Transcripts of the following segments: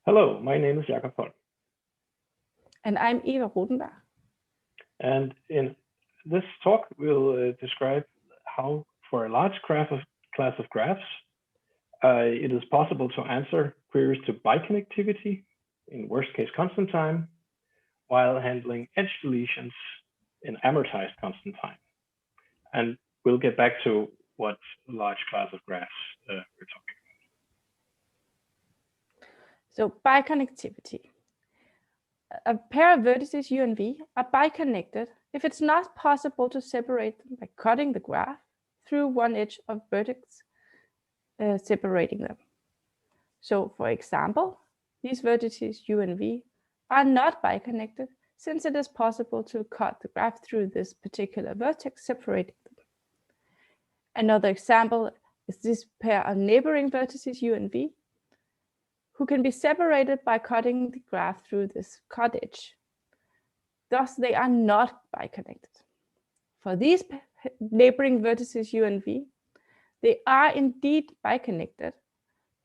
Hello, my name is Jakob Holm. And I'm Eva Rotenberg. And in this talk, we'll describe how, for a large class of graphs, it is possible to answer queries to biconnectivity in worst case constant time, while handling edge deletions in amortized constant time. And we'll get back to what large class of graphs we're talking about. So biconnectivity. A pair of vertices U and V are biconnected if it's not possible to separate them by cutting the graph through one edge of vertex separating them. So for example, these vertices U and V are not biconnected since it is possible to cut the graph through this particular vertex separating them. Another example is this pair of neighboring vertices U and V who can be separated by cutting the graph through this cut edge. Thus, they are not biconnected. For these neighboring vertices U and V, they are indeed biconnected,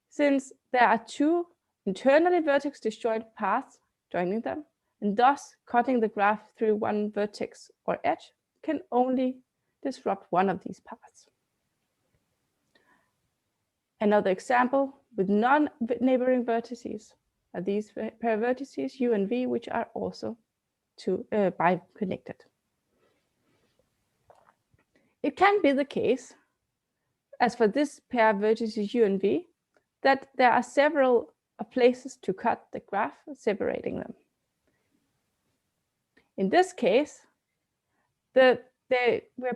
since there are two internally vertex disjoint paths joining them, and thus cutting the graph through one vertex or edge can only disrupt one of these paths. Another example with non-neighboring vertices are these pair of vertices U and V, which are also biconnected. It can be the case, as for this pair of vertices U and V, that there are several places to cut the graph separating them. In this case, we're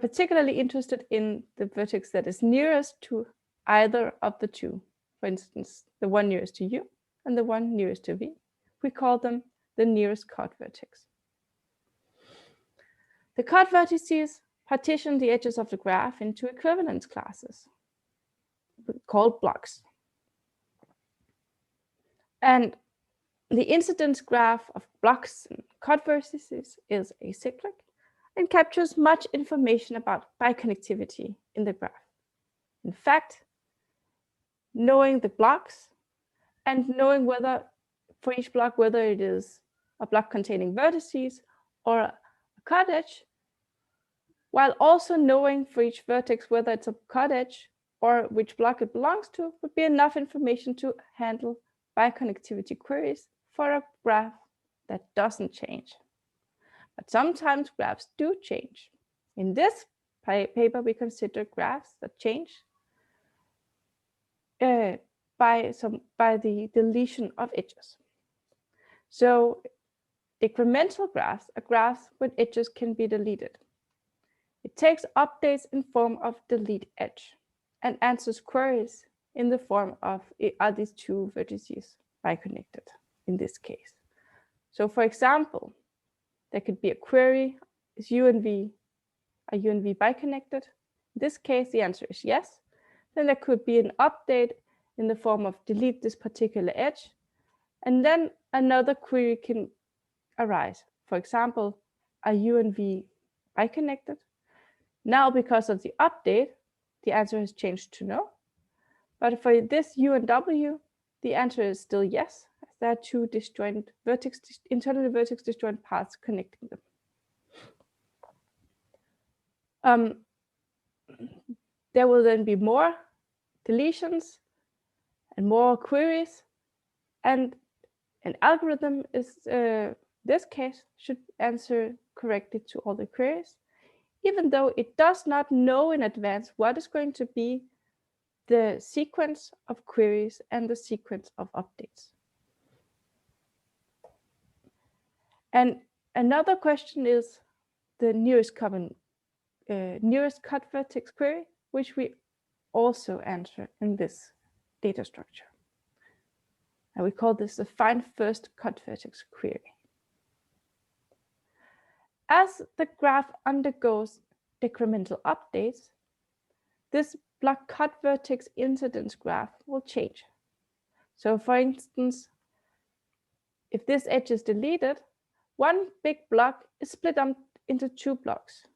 particularly interested in the vertex that is nearest to either of the two. For instance, the one nearest to U and the one nearest to V. We call them the nearest cut vertex. The cut vertices partition the edges of the graph into equivalence classes called blocks. And the incidence graph of blocks and cut vertices is acyclic and captures much information about biconnectivity in the graph. In fact, knowing the blocks and knowing whether, for each block, whether it is a block containing vertices or a cut edge, while also knowing for each vertex whether it's a cut edge or which block it belongs to, would be enough information to handle biconnectivity queries for a graph that doesn't change. But sometimes graphs do change. In this paper, we consider graphs that change by the deletion of edges. So decremental graphs are graphs when edges can be deleted. It takes updates in form of delete edge and answers queries in the form of, are these two vertices biconnected in this case? So for example, there could be a query, is U and V biconnected? In this case, the answer is yes. Then there could be an update in the form of delete this particular edge. And then another query can arise. For example, are U and V biconnected? Now, because of the update, the answer has changed to no. But for this U and W, the answer is still yes, as there are two disjoint internally vertex disjoint paths connecting them. There will then be more deletions and more queries, and an algorithm is this case should answer correctly to all the queries, even though it does not know in advance what is going to be the sequence of queries and the sequence of updates. And another question is the nearest cut vertex query, which we also answer in this data structure. And we call this the find first cut vertex query. As the graph undergoes decremental updates, this block cut vertex incidence graph will change. So for instance, if this edge is deleted, one big block is split up into two blocks.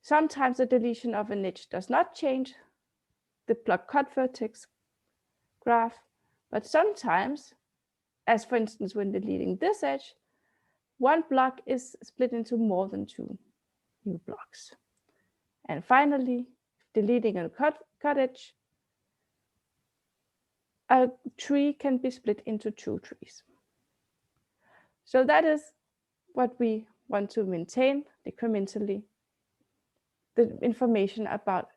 Sometimes the deletion of an edge does not change the block cut vertex graph, but sometimes, as for instance when deleting this edge, one block is split into more than two new blocks. And finally, deleting a cut edge, a tree can be split into two trees. So that is what we want to maintain decrementally, the information about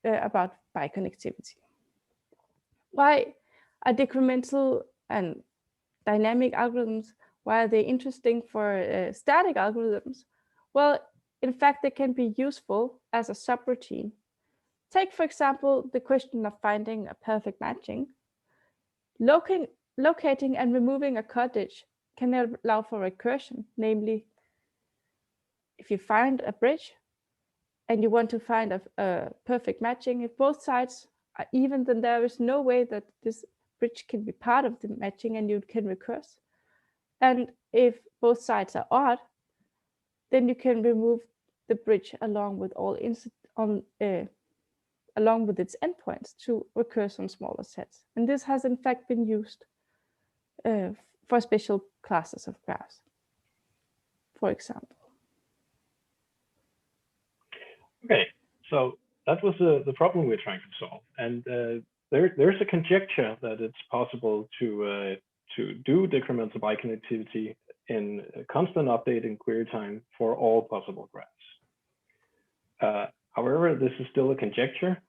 biconnectivity. Why are decremental and dynamic algorithms, why are they interesting for static algorithms? Well, in fact, they can be useful as a subroutine. Take, for example, the question of finding a perfect matching. Locating and removing a cut edge can allow for recursion, namely, if you find a bridge and you want to find a perfect matching, if both sides are even, then there is no way that this bridge can be part of the matching and you can recurse. And if both sides are odd, then you can remove the bridge along with along with its endpoints to recurse on smaller sets. And this has in fact been used for special classes of graphs, for example. Okay, so that was the problem we're trying to solve. And there's a conjecture that it's possible to do decremental biconnectivity in constant update in query time for all possible graphs. However, this is still a conjecture.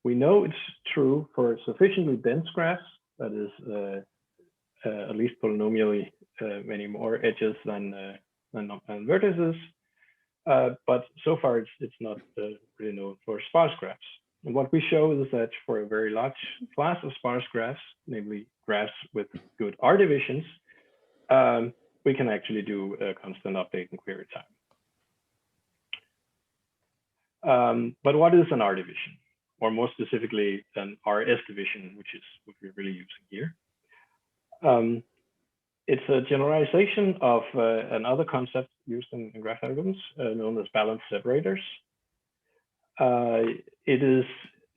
We know it's true for sufficiently dense graphs, that is at least polynomially many more edges than vertices. But so far it's not really known for sparse graphs. And what we show is that for a very large class of sparse graphs, namely graphs with good R divisions, we can actually do a constant update in query time. But what is an R division? Or more specifically, an RS division, which is what we're really using here. It's a generalization of another concept used in graph algorithms known as balanced separators. It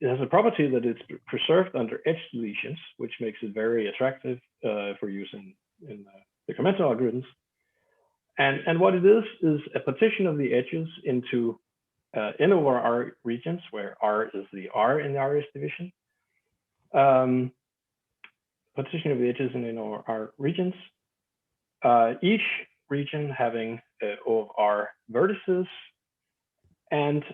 has a property that it's preserved under edge deletions, which makes it very attractive for use in decremental algorithms. And what it is a partition of the edges into N over R regions, where R is the R in the RS division. Partition of the edges in N over R regions. Each region having O of R vertices and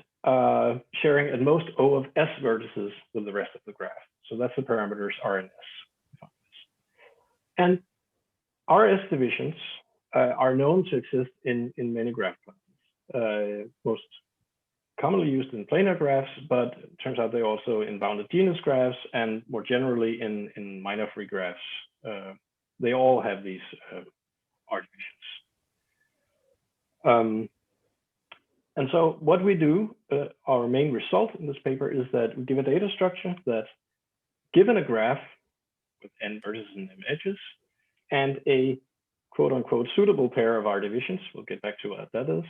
sharing at most O of S vertices with the rest of the graph. So that's the parameters R and S. And RS divisions are known to exist in many graph classes. Most commonly used in planar graphs, but it turns out they also in bounded genus graphs and more generally in minor free graphs. They all have these R divisions. And so what we do, our main result in this paper is that we give a data structure that, given a graph with n vertices and m edges, and a quote unquote suitable pair of R divisions, we'll get back to what that is,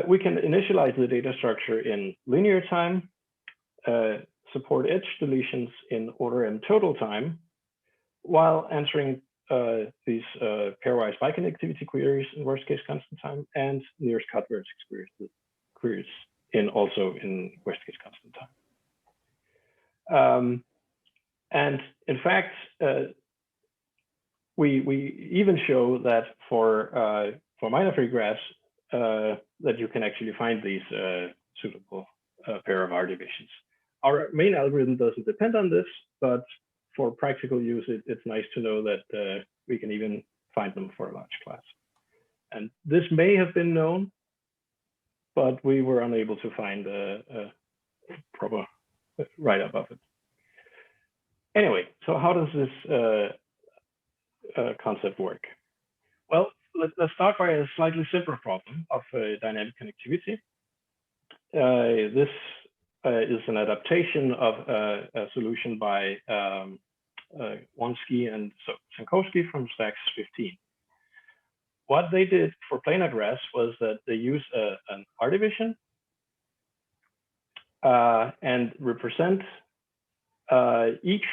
we can initialize the data structure in linear time, support edge deletions in order m total time, while answering these pairwise biconnectivity queries in worst case constant time and nearest cut vertex queries also in worst case constant time. And in fact, we even show that for minor free graphs that you can actually find these suitable pair of R divisions. Our main algorithm doesn't depend on this, but for practical use, it's nice to know that we can even find them for a large class. And this may have been known, but we were unable to find a proper write-up of it. Anyway, so how does this concept work? Well, let's start by a slightly simpler problem of dynamic connectivity. This is an adaptation of a solution by Wonsky and Sankowski from STACS 15. What they did for planar graphs was that they use an R division and represent each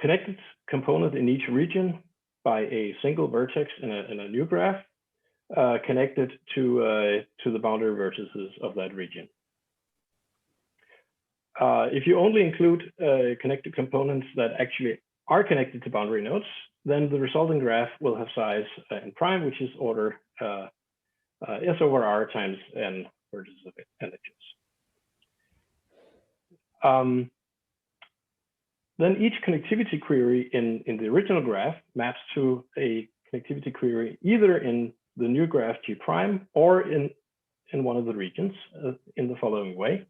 connected component in each region by a single vertex in a new graph connected to the boundary vertices of that region. If you only include connected components that actually are connected to boundary nodes, then the resulting graph will have size n prime, which is order S over R times n vertices of n edges. Then each connectivity query in the original graph maps to a connectivity query either in the new graph G prime or in one of the regions in the following way.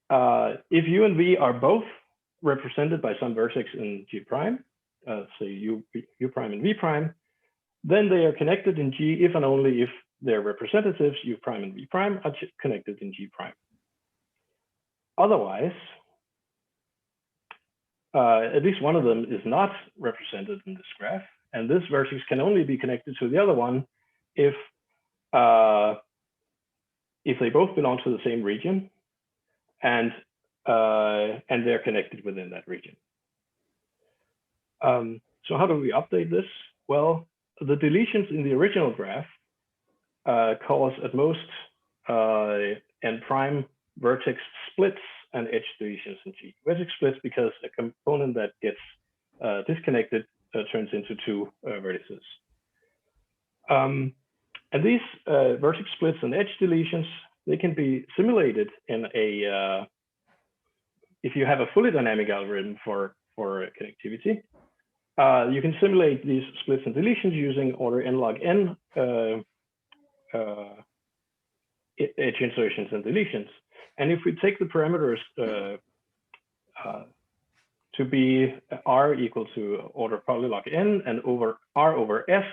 If U and V are both represented by some vertex in G prime, say U prime and V prime, then they are connected in G if and only if their representatives U prime and V prime are connected in G prime. Otherwise, at least one of them is not represented in this graph, and this vertex can only be connected to the other one if they both belong to the same region and they're connected within that region. So how do we update this? Well, the deletions in the original graph cause at most n prime vertex splits and edge deletions in G. Vertex splits because a component that gets disconnected turns into two vertices. And these vertex splits and edge deletions, they can be simulated in a, if you have a fully dynamic algorithm for connectivity, you can simulate these splits and deletions using order n log n edge insertions and deletions. And if we take the parameters to be R equal to order polylog n and over R over S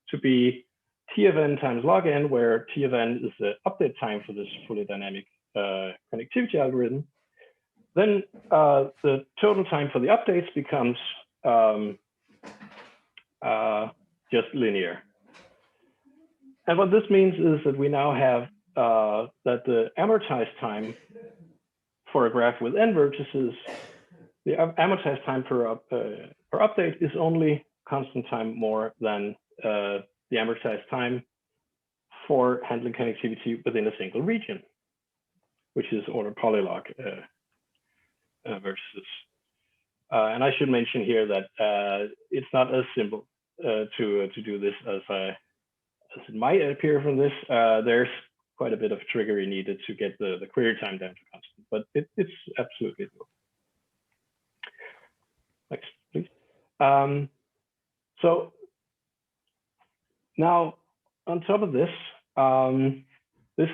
to be T of n times log n, where T of n is the update time for this fully dynamic connectivity algorithm, then the total time for the updates becomes just linear. And what this means is that we now have that the amortized time for a graph with n vertices, the amortized time per update is only constant time more than the amortized time for handling connectivity within a single region, which is order polylog vertices. And I should mention here that it's not as simple to do this as it might appear from this. There's quite a bit of trickery needed to get the query time down to constant, but it's absolutely doable. Next, please. So now on top of this, this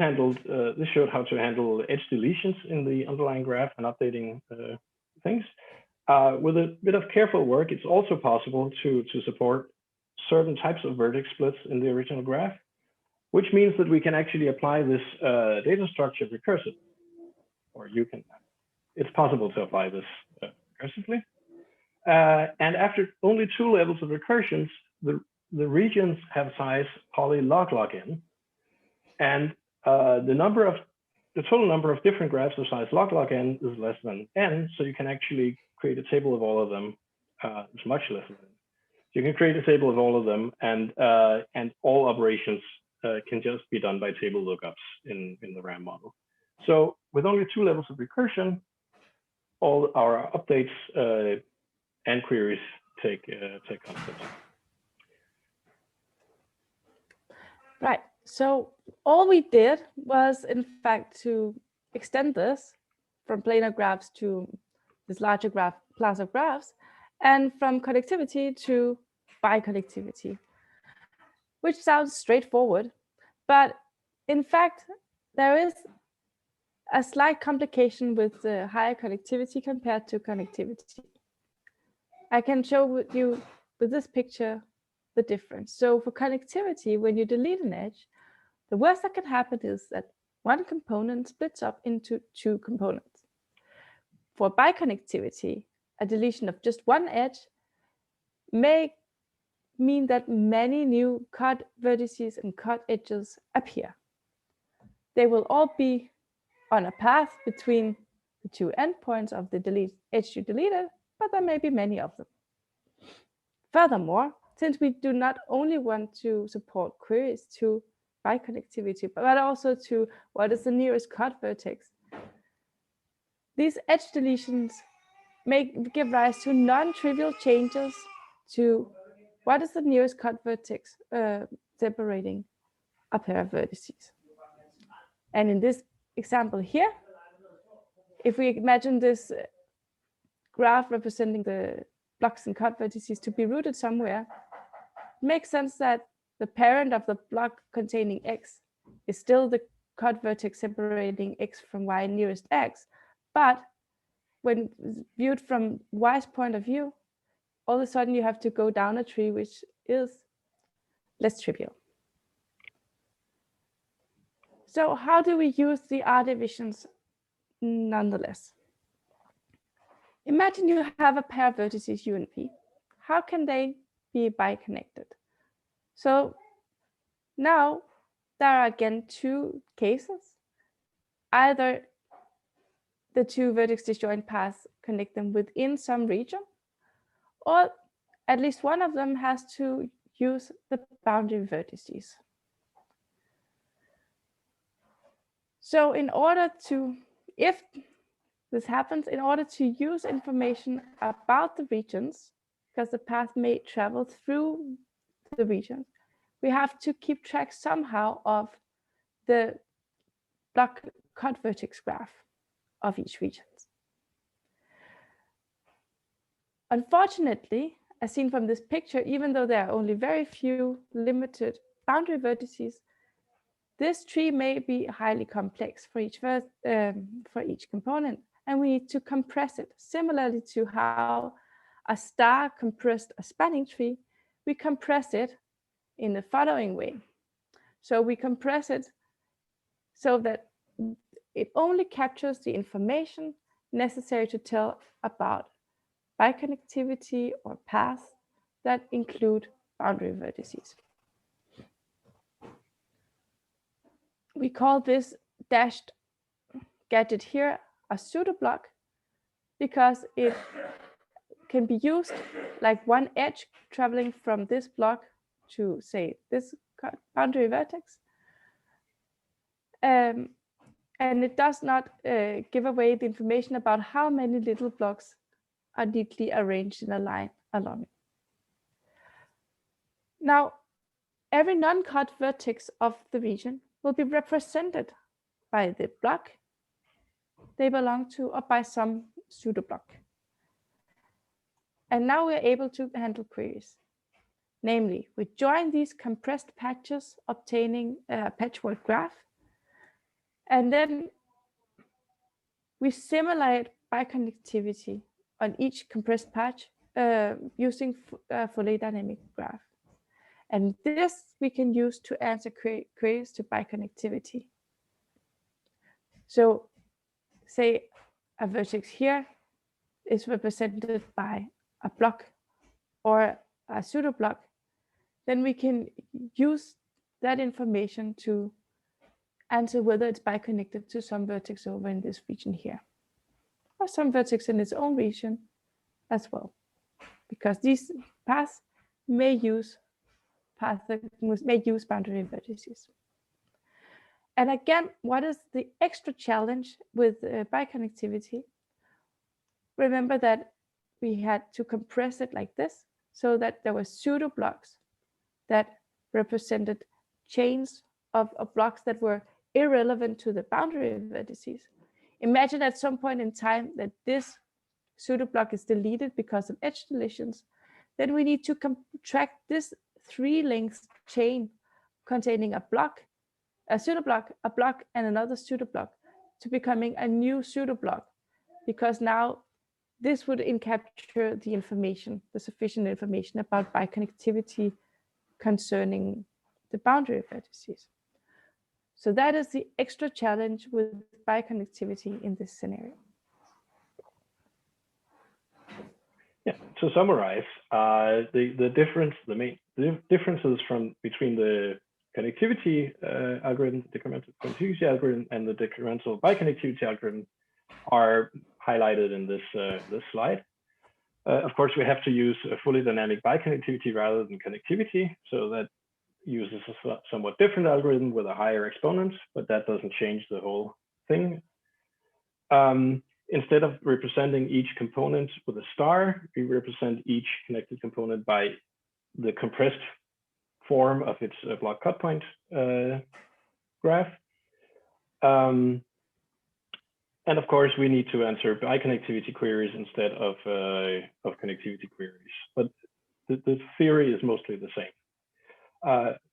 showed how to handle edge deletions in the underlying graph and updating things. With a bit of careful work, it's also possible to support certain types of vertex splits in the original graph, which means that we can actually apply this data structure recursively, or it's possible to apply this recursively. And after only 2 levels of recursions, the regions have size poly log n, and the total number of different graphs of size log n is less than n, so you can actually create a table of all of them. It's much less than n. You can create a table of all of them, and all operations can just be done by table lookups in the RAM model. So with only 2 levels of recursion, all our updates and queries take constant. Right. So all we did was, in fact, to extend this from planar graphs to this larger class of graphs, and from connectivity to biconnectivity, which sounds straightforward. But in fact, there is a slight complication with the higher connectivity compared to connectivity. I can show you with this picture the difference. So for connectivity, when you delete an edge, the worst that can happen is that one component splits up into 2 components. For biconnectivity, a deletion of just one edge may mean that many new cut vertices and cut edges appear. They will all be on a path between the two endpoints of the edge you deleted, but there may be many of them. Furthermore, since we do not only want to support queries to biconnectivity, but also to what is the nearest cut vertex, these edge deletions may give rise to non-trivial changes to what is the nearest cut vertex separating a pair of vertices. And in this example here, if we imagine this graph representing the blocks and cut vertices to be rooted somewhere, it makes sense that the parent of the block containing x is still the cut vertex separating x from y nearest x, but when viewed from y's point of view, all of a sudden you have to go down a tree, which is less trivial. So how do we use the R divisions nonetheless? Imagine you have a pair of vertices U and P. How can they be biconnected? So now there are again two cases. Either the two vertex disjoint paths connect them within some region, or at least one of them has to use the boundary vertices. So in order to, if this happens, in order to use information about the regions, because the path may travel through the regions, we have to keep track somehow of the block cut vertex graph of each region. Unfortunately, as seen from this picture, even though there are only very few limited boundary vertices, this tree may be highly complex for each component, and we need to compress it. Similarly to how a star compressed a spanning tree, we compress it in the following way. So we compress it so that it only captures the information necessary to tell about biconnectivity or paths that include boundary vertices. We call this dashed gadget here a pseudoblock because it can be used like one edge traveling from this block to, say, this boundary vertex. And it does not give away the information about how many little blocks are neatly arranged in a line along it. Now, every non-cut vertex of the region will be represented by the block they belong to or by some pseudoblock. And now we're able to handle queries. Namely, we join these compressed patches, obtaining a patchwork graph, and then we simulate biconnectivity on each compressed patch using a fully dynamic graph. And this we can use to answer queries to biconnectivity. So say a vertex here is represented by a block or a pseudoblock, then we can use that information to answer whether it's biconnected to some vertex over in this region here, or some vertex in its own region as well, because these paths may use boundary vertices. And again, what is the extra challenge with biconnectivity? Remember that we had to compress it like this, so that there were pseudo blocks that represented chains of blocks that were irrelevant to the boundary vertices. Imagine at some point in time that this pseudo block is deleted because of edge deletions. Then we need to contract this 3-length chain containing a block, a pseudoblock, a block, and another pseudoblock to becoming a new pseudoblock, because now this would encapture the information, the sufficient information about biconnectivity concerning the boundary vertices. So that is the extra challenge with biconnectivity in this scenario. Yeah, to summarize, the main differences between the connectivity algorithm, decremental connectivity algorithm, and the decremental biconnectivity algorithm are highlighted in this this slide. Of course, we have to use a fully dynamic biconnectivity rather than connectivity, so that uses a somewhat different algorithm with a higher exponent, but that doesn't change the whole thing. Instead of representing each component with a star, we represent each connected component by the compressed form of its block cut point graph. And of course, we need to answer biconnectivity queries instead of connectivity queries, but the theory is mostly the same.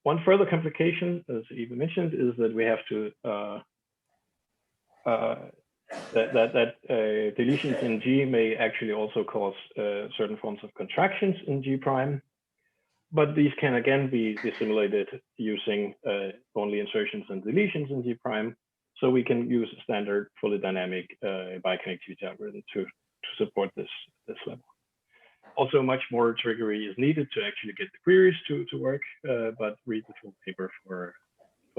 One further complication, as Eva mentioned, is that we have to deletions in G may actually also cause certain forms of contractions in G prime, but these can again be simulated using only insertions and deletions in G prime. So we can use a standard fully dynamic biconnectivity algorithm to support this level. Also, much more trickery is needed to actually get the queries to work, but read the full paper for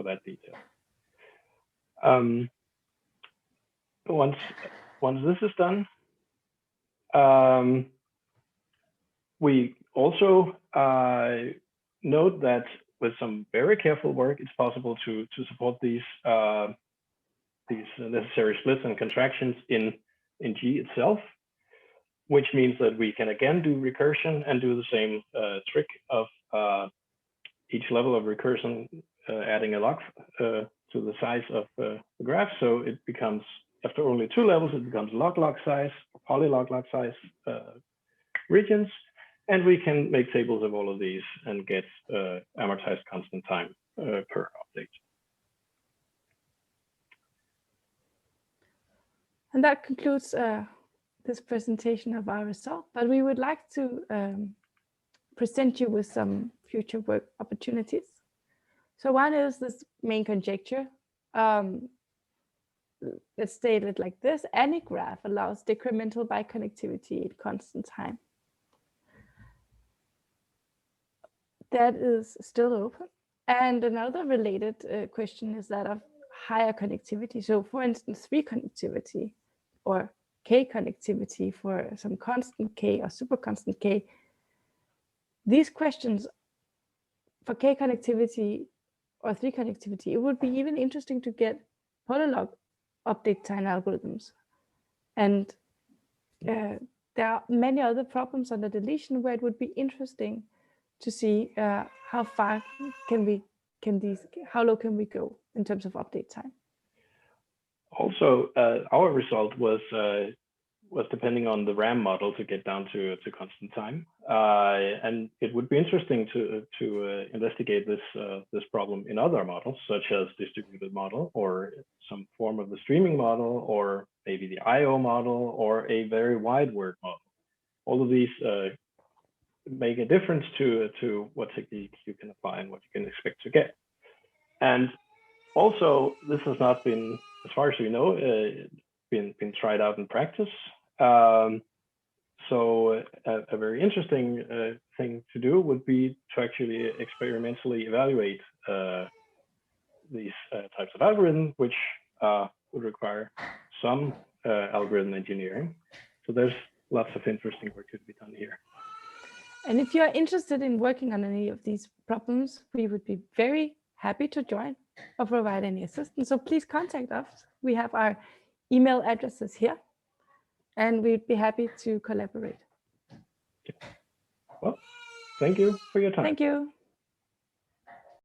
that detail. Once this is done, we also note that with some very careful work, it's possible to support these necessary splits and contractions in G itself, which means that we can again do recursion and do the same trick of each level of recursion adding a log to the size of the graph. So it becomes, after only 2 levels, it becomes log size, or polylog size regions. And we can make tables of all of these and get amortized constant time per update. And that concludes this presentation of our result, but we would like to present you with some future work opportunities. So one is this main conjecture. Let's state it like this: any graph allows decremental biconnectivity at constant time. That is still open. And another related question is that of higher connectivity. So for instance, 3 connectivity or K connectivity for some constant K or super constant K. These questions for K connectivity or 3 connectivity, it would be even interesting to get polylog update time algorithms. And there are many other problems under deletion where it would be interesting to see how far how low can we go in terms of update time. Also, our result was depending on the RAM model to get down to constant time, and it would be interesting to investigate this problem in other models, such as distributed model or some form of the streaming model, or maybe the IO model, or a very wide word model. All of these make a difference to what techniques you can apply and what you can expect to get. And also, this has not been, as far as we know, been tried out in practice. So a very interesting thing to do would be to actually experimentally evaluate these types of algorithms, which would require some algorithm engineering. So there's lots of interesting work to be done here. And if you're interested in working on any of these problems, we would be very happy to join or provide any assistance. So please contact us. We have our email addresses here, and we'd be happy to collaborate. Well, thank you for your time. Thank you.